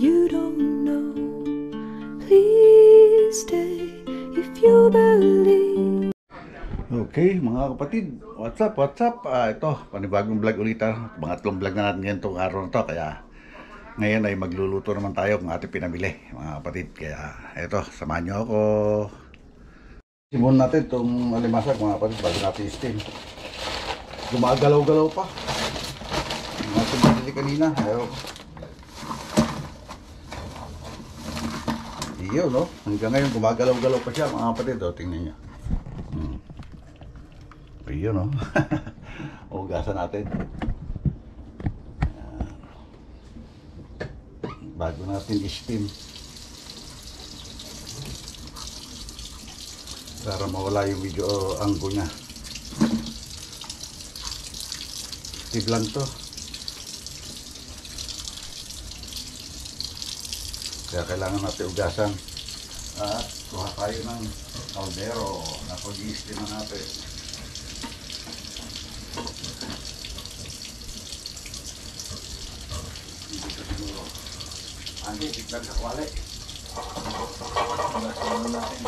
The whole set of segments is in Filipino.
you don't know. Please stay if you believe. Okay mga kapatid, what's up? Ito, panibagong vlog ulit. Pangatlong vlog na natin ngayon itong araw na to. Kaya ngayon ay magluluto naman tayo kung ating pinamili mga kapatid. Kaya ito, samahan nyo ako. Simulan natin itong alimasag mga kapatid bago natin steam. Gumagalaw-galaw pa. Natin pinili kanina. Iyo no, hanggang ngayon gumagalaw-galaw pa siya mga kapatid. Tingnan nyo. Ayun no. Ugasan natin. Bago natin i-steam. Para mawala yung video anggo niya. Steam lang to. Kaya kailangan natin ugasan. At kuha tayo ng kaldero na pag-i-steam natin. Andi, tignan sa kwale. Ugasan natin.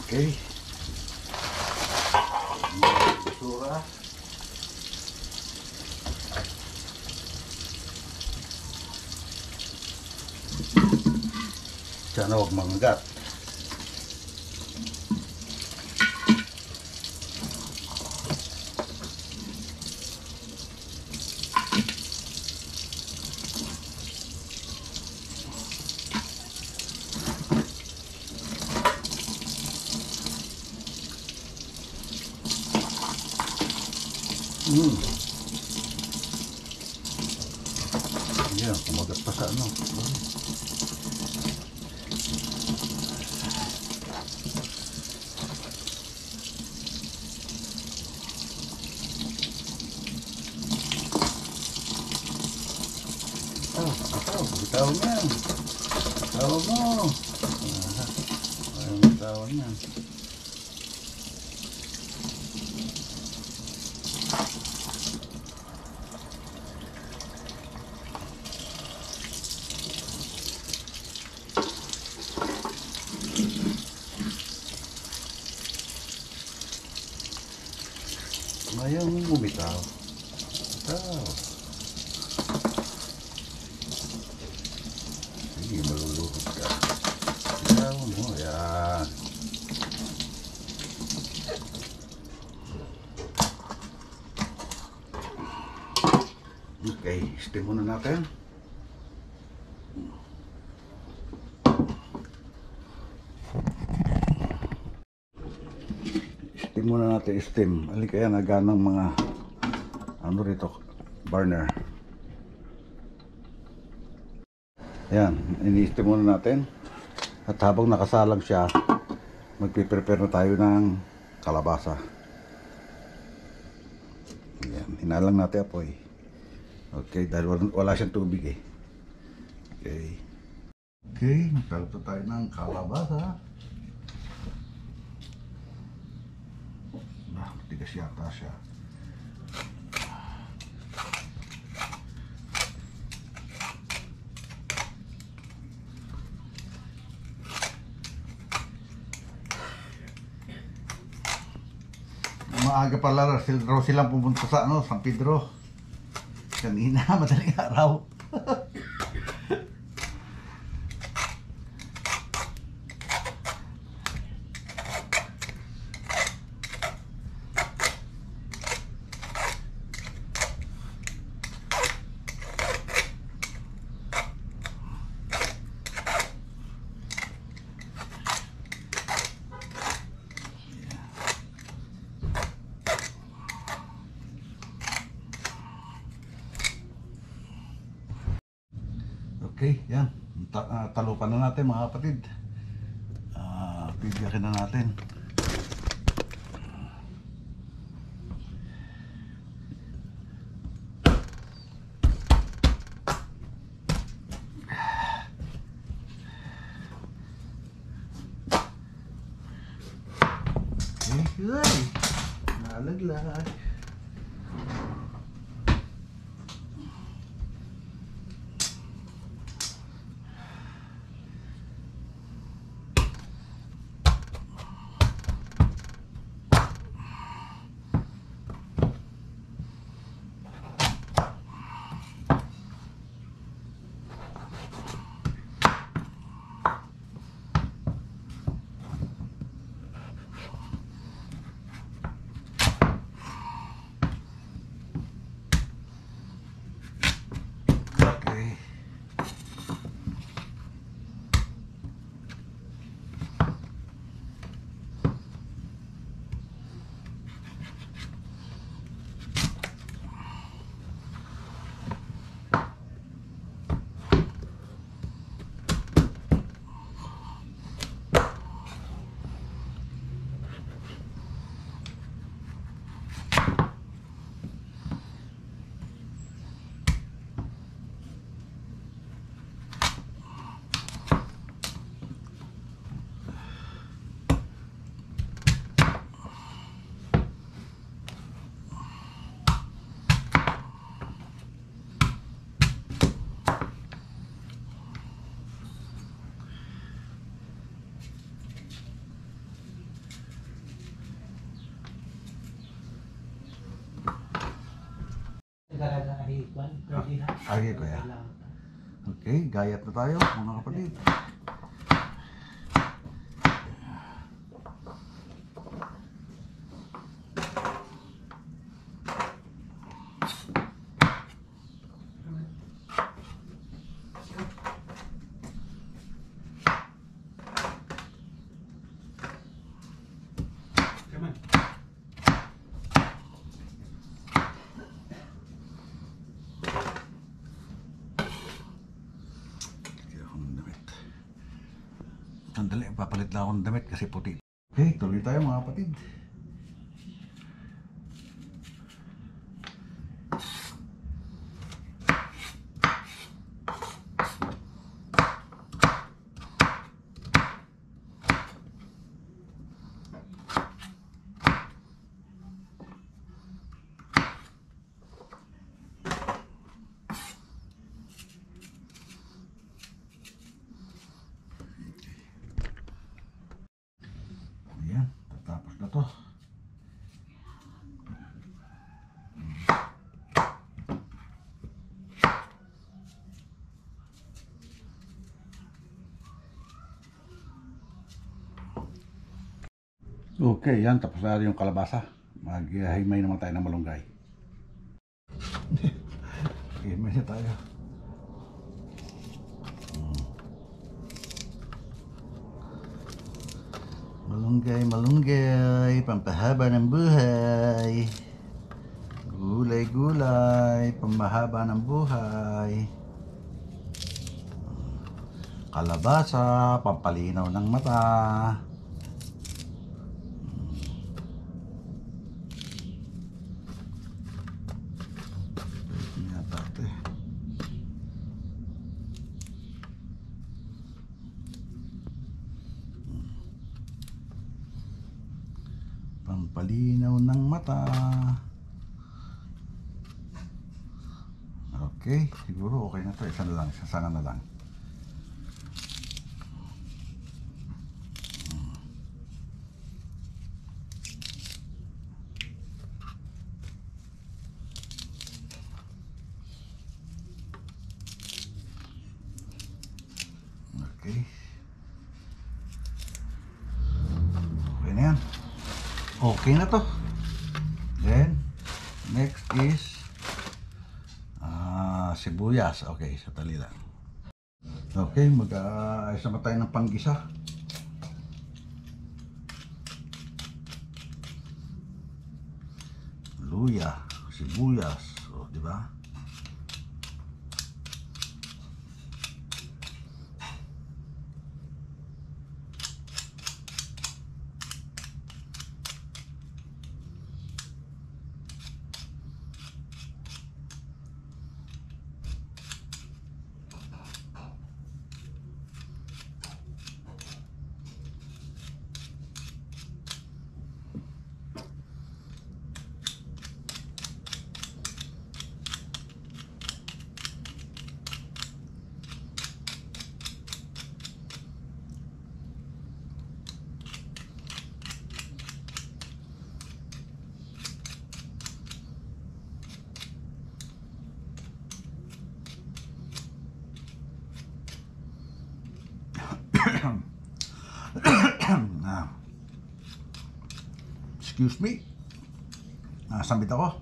Okay. Basura. Sana huwag mangagat. Yan, kumagat pa sa ano. Bitaw niya. Bitaw mo. Ayun, bitaw niya. Ayaw mong bumitaw. Bitaw. Sige, maluluhod ka. Bitaw mo. Yan. Okay, steam muna natin. Steam muna natin, steam. Alin kaya naganang mga ano rito, burner. Yan, ini-steam muna natin. At habang nakasalang siya, magpiprepare na tayo ng kalabasa. Yan, hinalang natin apoy. Okay, dahil wala siyang tubig eh. Okay. Okay, nagkaluto tayo ng kalabasa. Tigas yata siya. Maaga pala raw silang pumunta sa ano, San Pedro. Kanina, madaling araw. Okay, yan. Talupan na natin mga kapatid. Bibiyakin na natin. Okay, nalaglag. Okay. Agi ko ya. Okay, gayat na tayo mga kapatid. Sandali, papalit lang ako ng damit kasi puti. Okay, tuloy tayo mga kapatid. Ayan, tatapos na to. Okay, yan. Tapos na yung kalabasa. Maghihimay naman tayo ng malunggay. Himay na tayo. Malunggay, malunggay. Pampahaba ng buhay. Gulay, gulay. Pampahaba ng buhay. Kalabasa. Pampalinaw ng mata. Pampalinaw ng mata. Okay, siguro okay na to. Isa na lang, sasana na lang. Okay. Okay na yan. Okay na to. Then, next is sibuyas. Okay, sandali lang. Okay, mag-aayos naman tayo ng panggisa. Luya, sibuyas, o, di ba? Excuse me. Nasambit ako.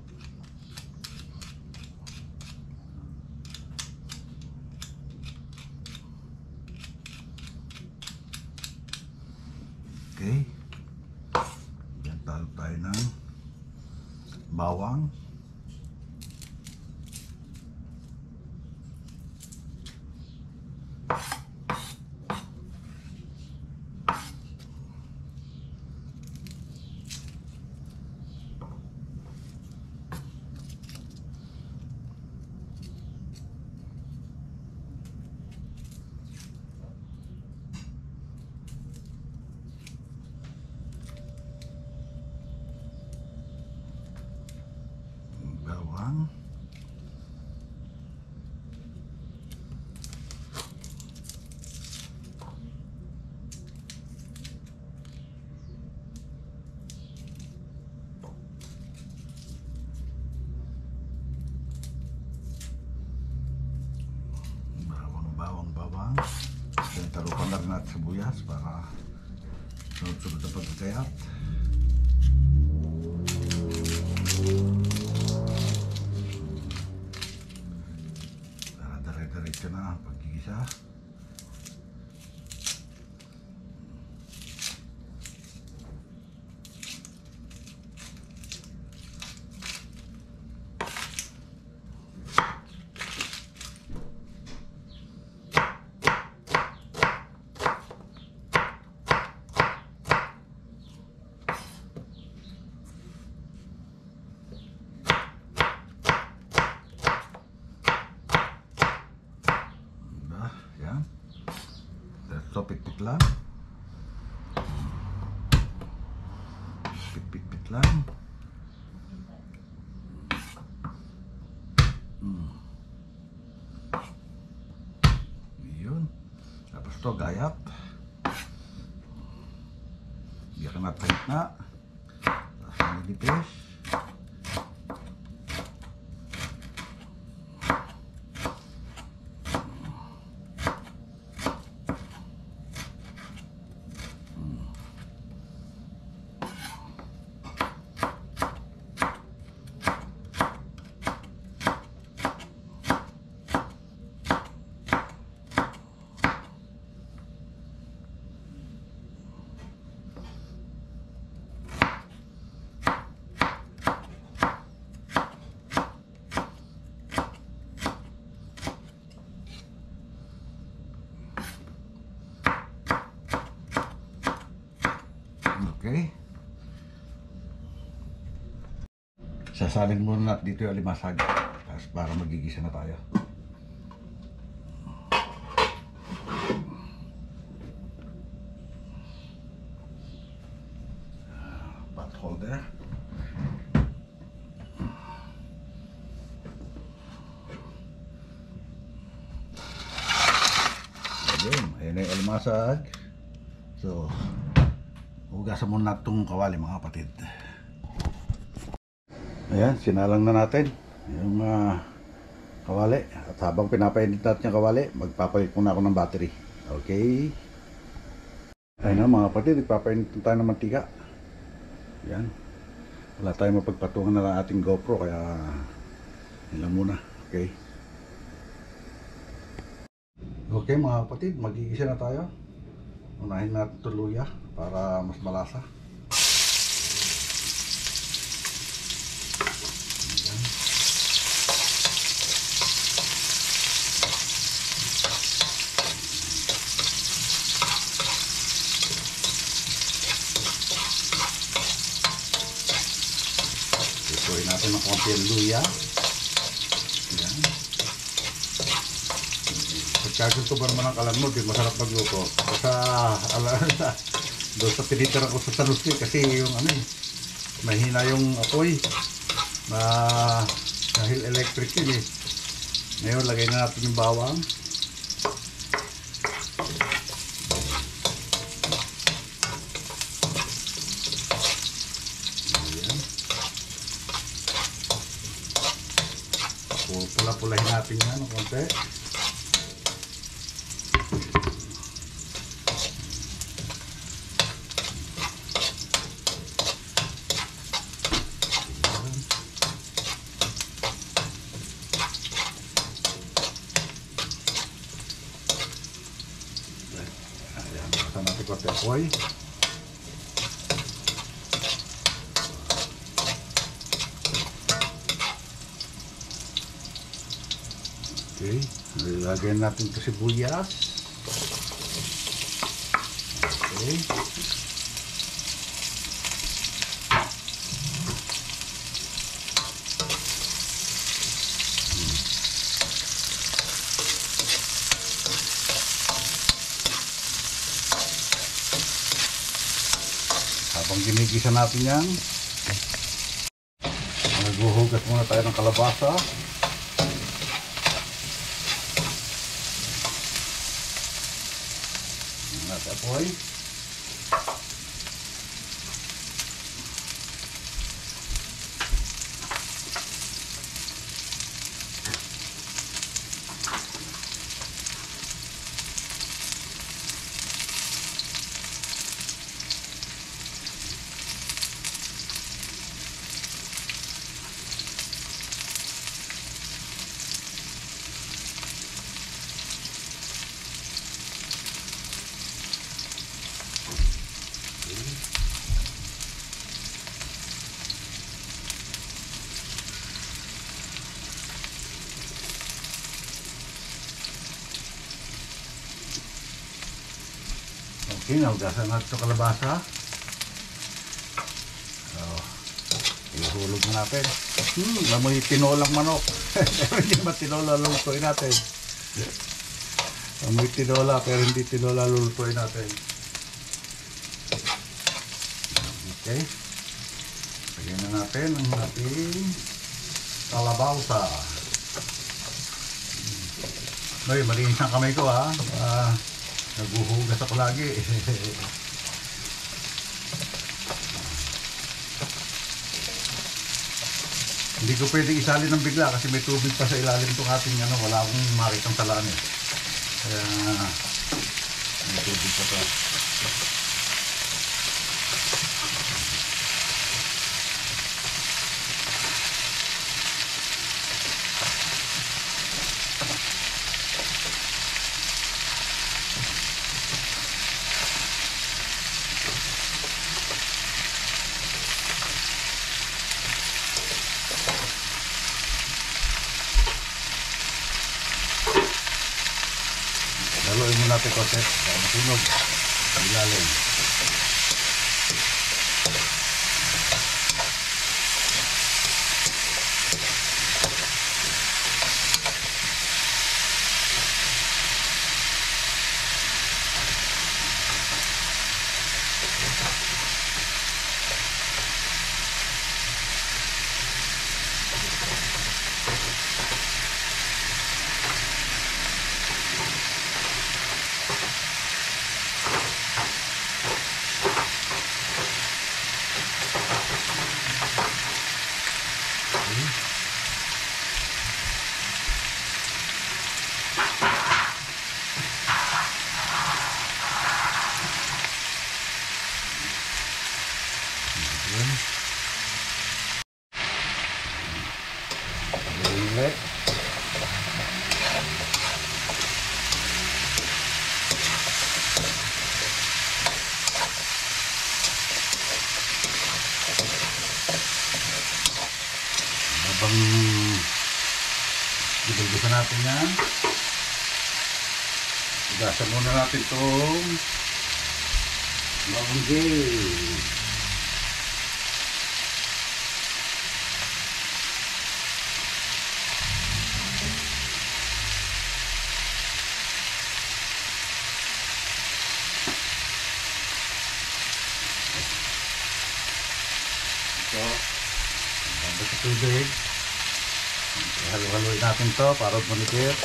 Okay. Yan, talo tayo ng bawang. Bawang. Bawang. Then tarupan na rin natin sibuyas para sunod-sunod na pagkakayat. Para dire-diretso na ang pagkikisa. So, pit-pit lang. Pit-pit lang. Yun. Tapos ito, gayat. Biyak na tight na. Tapos nilipis. Okay. Sasalin muna natin dito yung alimasag. Tapos para magigisa na tayo. Pot holder. Ayan na yung alimasag. So, hugasan muna itong kawali mga kapatid. Ayan, sinalang na natin yung kawali. At habang pinapainit natin yung kawali, magpapalit muna ako ng battery. Okay. Ayun na mga kapatid, magpapainit tayo ng mantika. Ayan. Wala tayong mapagpatungan na lang ating GoPro, kaya yun lang muna. Okay. Okay mga kapatid, magigisa na tayo. Unahin natin ito luya para mas malasa. Ayan. Ituloy natin ng konti ang luya. Ayan. Pagka gusto ba naman ang kalan mo, di masarap magluto. Sa doon sa pinitira ko sa San Jose kasi yung ano eh, mahina yung apoy na dahil electric yun eh. Ngayon lagay na natin yung bawang. Ayan. Pula-pulahin natin yan ng konti. sa apoy. Okay, lagyan natin ito sibuyas. Okay. Habang ginigisa natin yan, naghuhugas muna tayo ng kalabasa. Nasa apoy. Okay, nahugasan natin ito kalabasa. So, ihulog na natin. Lamoy tinolang manok. Pero hindi ba tinola lulutuin natin? Lamoy tinola pero hindi tinola lulutuin natin. Okay. Lagyan na natin ang ating kalabasa. Ay, malinis ang kamay ko ha. Naghuhugas ako lagi. Hindi ko pwedeng isalin ng bigla kasi may tubig pa sa ilalim itong ating wala akong makitang talaan eh. Kaya may tubig pa pa. Haluin mo natin konti para masunog sa ilalim. Ulit. Habang gigil-gisa natin yan, igasan muna natin itong maunggay. So, ang sa tubig. Halo-haloin natin to para manikit.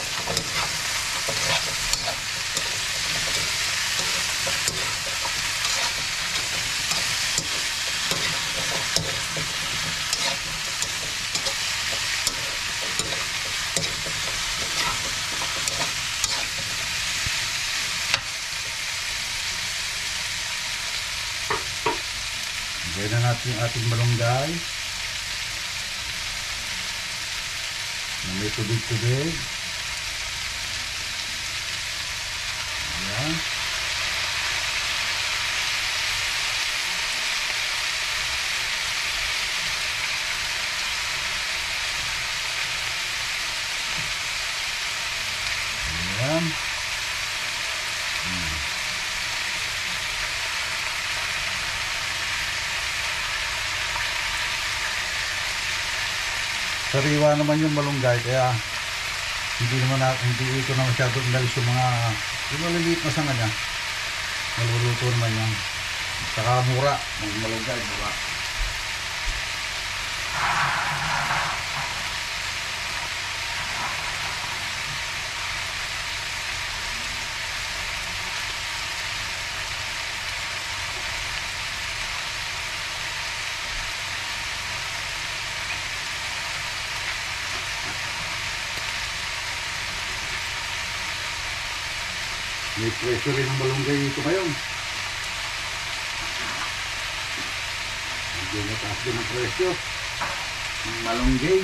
Gawin na natin yung ating malunggay na may tubig-tubig. Ayan. naman. Sariwa naman yung malunggay, kaya hindi ko na masyadong inalis yung maliliit na sanga niya. Maluluto naman yan. Saka mura, malunggay, mura. May presyo rin ang malunggay dito ngayon. Medyo mataas din ang presyo ng malunggay.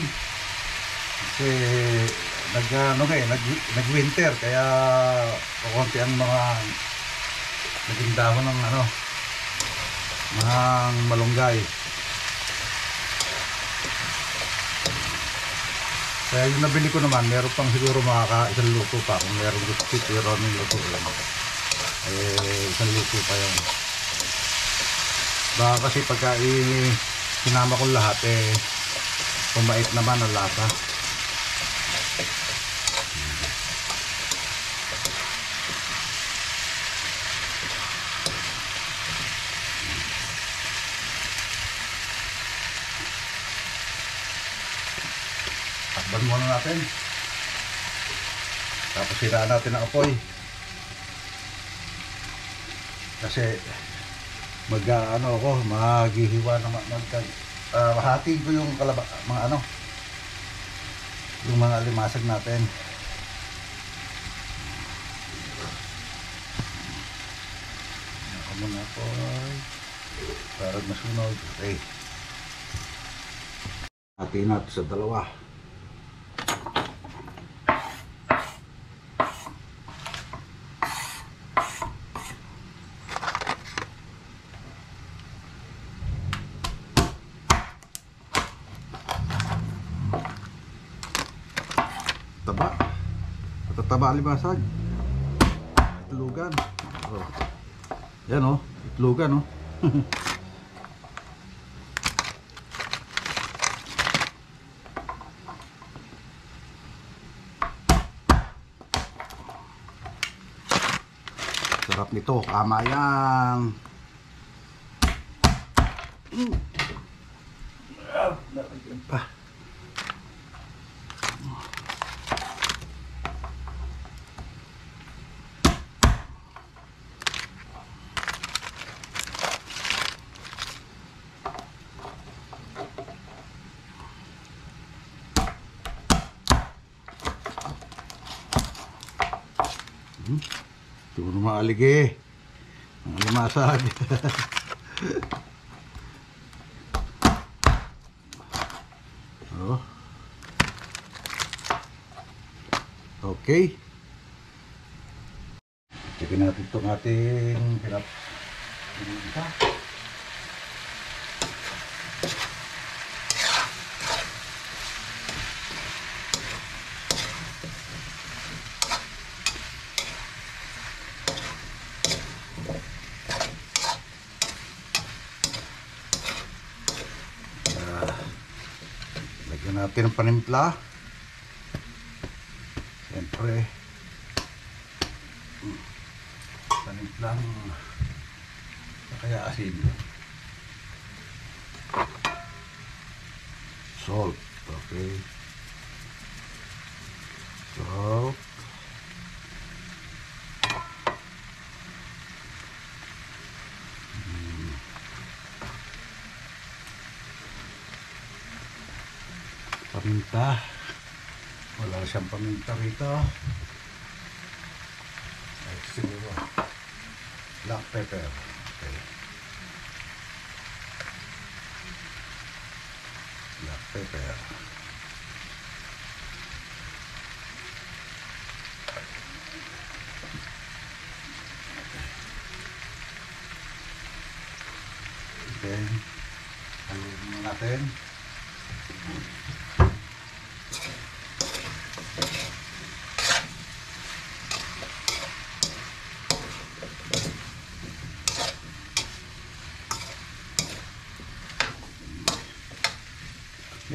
Kasi nag-winter, kaya kukunti ang mga naging dahon ng mga malunggay. Kaya yung nabili ko naman, meron pang siguro isang luto pa. Kung meron gusto, pero yung luto lang. Isang luto pa yun. Baka kasi pagka sinama ko lahat, pumait naman ang lasa. Takban muna natin. Tapos siraan natin ang apoy. Kasi maghihiwa na mahatiin ko yung yung mga limasag natin. Ako muna apoy para masunog. Okay. Hatiin natin sa dalawa. Matataba limasag. Itlogan. Yan itlogan Sarap nito, kama yan. Nalagyan pa. Ito mo naman aligi. Ang limasag. Okay. Checkin natin itong ating pinapinita. Lagyan natin ang panimpla. Siyempre panimplang kaya asin, salt. Okay, salt, paminta. Wala siyang paminta rito. Ay, siguro black pepper. Okay, black pepper. Then haluin muna natin.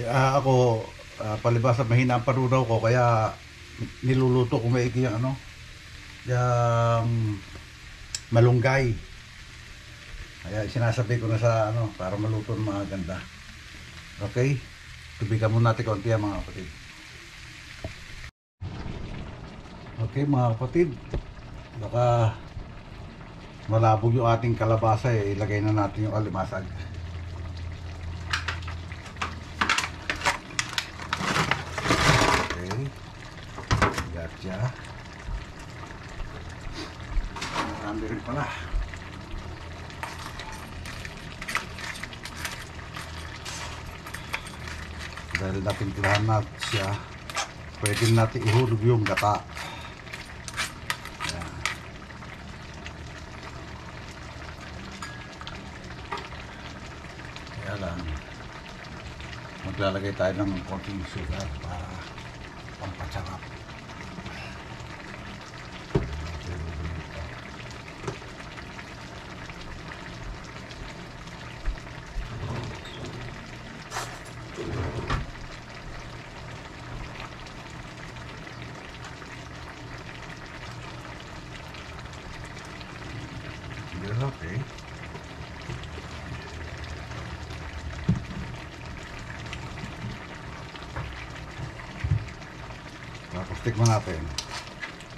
Ako, palibas sa mahina ang panunaw ko, kaya niluluto ko maigi yung ano, yung malunggay. Kaya sinasabi ko na sa ano, para maluto ng mga ganda. Okay? Tubigan muna natin konti mga kapatid. Okay mga kapatid, baka malabog yung ating kalabasa ilagay na natin yung alimasag. Okay, gotcha. Marami rin pala. Dahil natimplahan natin siya, pwede natin ihulog yung gata. Ayan. Kaya lang, maglalagay tayo ng konting sugar para pampasarap. Okay. Tapos tikman natin.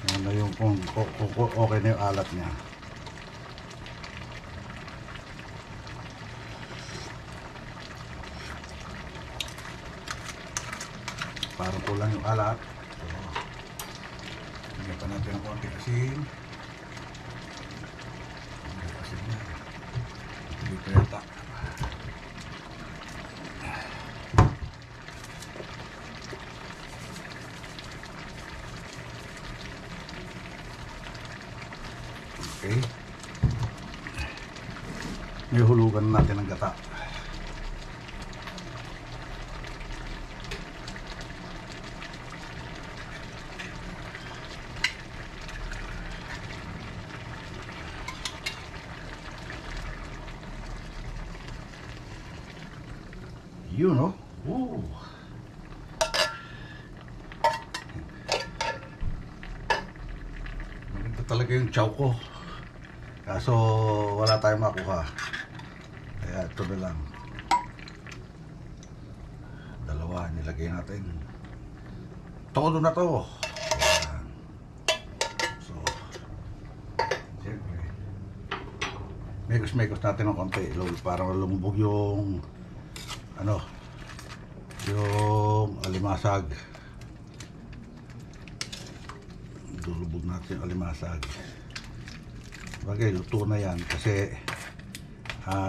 Yan na yung kung okay na yung alat niya. Parang kulang yung alat. So, bigyan pa natin ng konti asin. Hindi pa yata. Okay. May hulugan natin ng gata. You know? Ooh. Maganda talaga yung chow ko. Kaso wala tayong makuha. Kaya ito na lang. Dalawa nilagay natin. Todo na to. Ayan. So, siyempre, mekos natin ng konti. Para lumubog yung ano, yung alimasag. Dulubog natin yung alimasag. Bagay, luto na yan kasi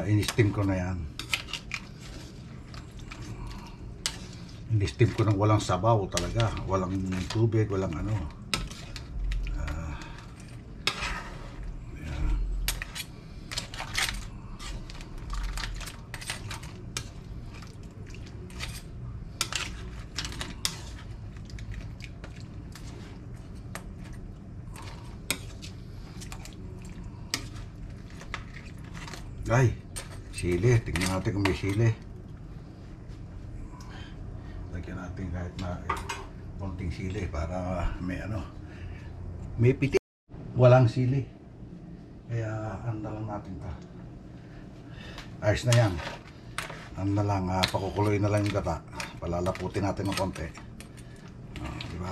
in-steam ko na yan. In-steam ko ng walang sabaw talaga, walang tubig, walang ano. Ay, sili. Tingnan natin kung may sili. Lagyan natin kahit na konting sili para may ano, may piti. Walang sili. Kaya ano lang natin ta. Ayos na yan. Ano na lang, pakukuloy na lang yung gata. Palalaputin natin ng konti. Diba?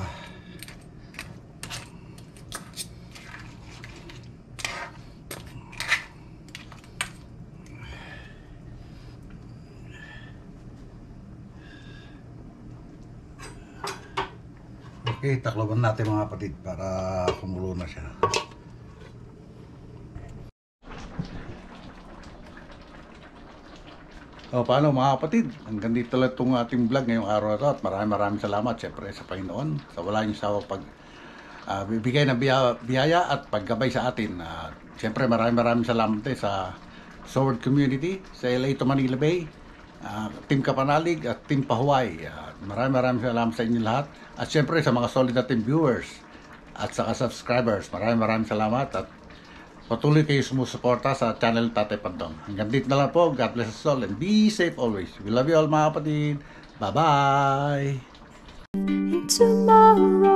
Okay, takloban natin mga kapatid para kumulo na siya. Paano mga kapatid? Hanggang dito lang itong ating vlog ngayong araw na ito at maraming salamat siyempre sa Panginoon sa wala niyong sawa pag bibigay ng biyaya at paggabay sa atin. Siyempre maraming salamat sa Sword Community sa LA to Manila Bay, Team Kapanalig at Team Pahuay. Maraming salamat sa inyo lahat. At syempre sa mga solid natin viewers at saka subscribers, maraming salamat at patuloy kayo sumusuporta sa channel Tatay Pandong. Hanggang dito na lang po. God bless us all and be safe always. We love you all mga kapatid. Bye-bye! in tomorrow.